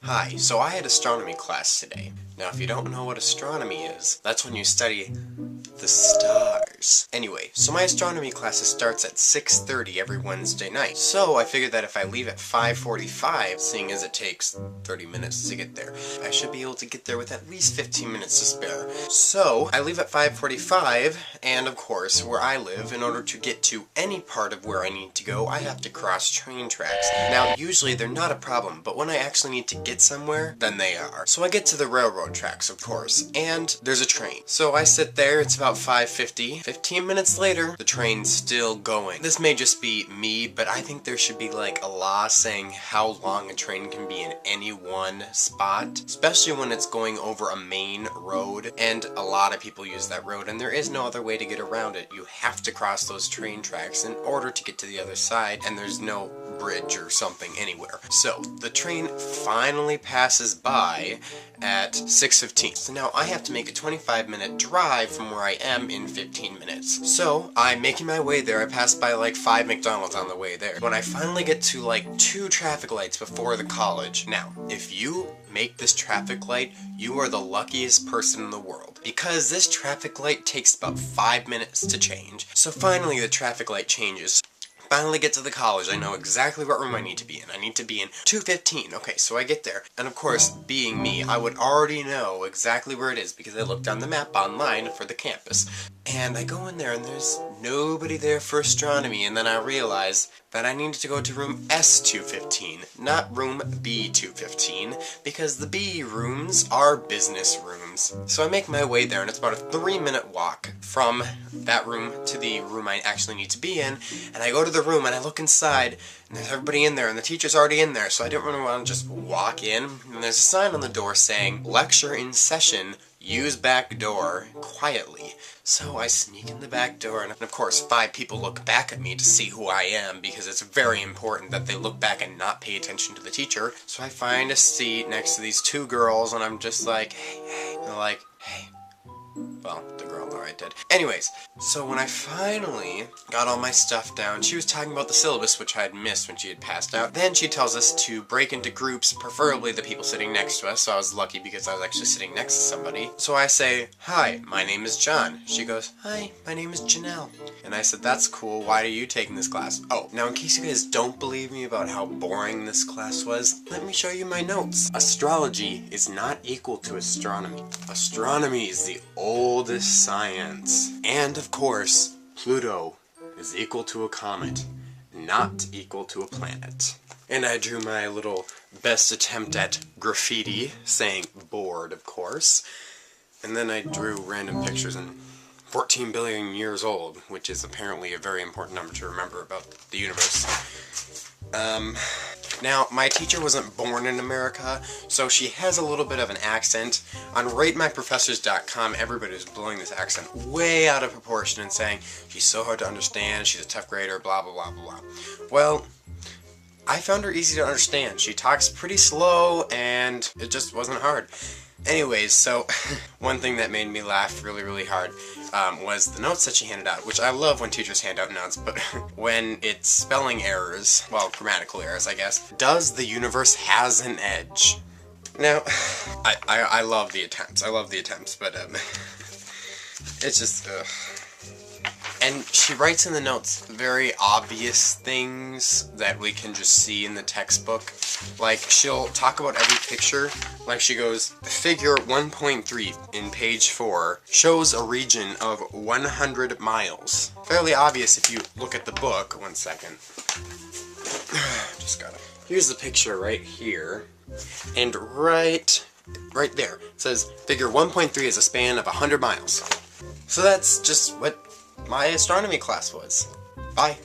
Hi, so I had astronomy class today. Now if you don't know what astronomy is, that's when you study the stars. Anyway, so my astronomy class starts at 6:30 every Wednesday night. So I figured that if I leave at 5:45, seeing as it takes 30 minutes to get there, I should be able to get there with at least 15 minutes to spare. So I leave at 5:45, and of course, where I live, in order to get to any part of where I need to go, I have to cross train tracks. Now usually they're not a problem, but when I actually need to get somewhere, then they are. So I get to the railroad tracks, of course, and there's a train. So I sit there, it's about 5:50. 15 minutes later, the train's still going. This may just be me, but I think there should be like a law saying how long a train can be in any one spot, especially when it's going over a main road, and a lot of people use that road, and there is no other way to get around it. You have to cross those train tracks in order to get to the other side, and there's no bridge or something anywhere. So the train finally passes by at 6:15. So now I have to make a 25-minute drive from where I am in 15 minutes. So I'm making my way there. I pass by like 5 McDonald's on the way there. When I finally get to like 2 traffic lights before the college. Now, if you make this traffic light, you are the luckiest person in the world. Because this traffic light takes about 5 minutes to change. So finally the traffic light changes. Finally get to the college. I know exactly what room I need to be in. I need to be in 215. Okay, so I get there. And of course, being me, I would already know exactly where it is because I looked on the map online for the campus. And I go in there and there's nobody there for astronomy, and then I realize that I needed to go to room S215, not room B215, because the B rooms are business rooms. So I make my way there, and it's about a 3-minute walk from that room to the room I actually need to be in, and I go to the room and I look inside, and there's everybody in there, and the teacher's already in there, so I didn't really want to just walk in, and there's a sign on the door saying, "Lecture in session, use back door quietly." So I sneak in the back door, and of course 5 people look back at me to see who I am, because it's very important that they look back and not pay attention to the teacher. So I find a seat next to these 2 girls, and I'm just like, hey. And they're like, hey. Well, the girl already did. Anyways, so when I finally got all my stuff down, she was talking about the syllabus, which I had missed when she had passed out. Then she tells us to break into groups, preferably the people sitting next to us, so I was lucky because I was actually sitting next to somebody. So I say, "Hi, my name is John." She goes, "Hi, my name is Janelle." And I said, "That's cool, why are you taking this class?" Oh, now in case you guys don't believe me about how boring this class was, let me show you my notes. Astrology is not equal to astronomy. Astronomy is the oldest science. And of course, Pluto is equal to a comet, not equal to a planet. And I drew my little best attempt at graffiti, saying bored, of course. And then I drew random pictures and 14 billion years old, which is apparently a very important number to remember about the universe. Now, my teacher wasn't born in America, so she has a little bit of an accent. On RateMyProfessors.com, everybody was blowing this accent way out of proportion and saying, she's so hard to understand, she's a tough grader, blah blah blah blah blah. Well, I found her easy to understand. She talks pretty slow, and it just wasn't hard. Anyways, so one thing that made me laugh really hard was the notes that she handed out, which I love when teachers hand out notes, but when it's spelling errors, well, grammatical errors, I guess. Does the universe has an edge? Now, I love the attempts. I love the attempts, but it's just, And she writes in the notes very obvious things that we can just see in the textbook. Like, she'll talk about every picture. Like, she goes, figure 1.3 in page 4 shows a region of 100 miles. Fairly obvious if you look at the book. One second. Just gotta... Here's the picture right here. And right there. It says, figure 1.3 is a span of 100 miles. So that's just what my astronomy class was. Bye.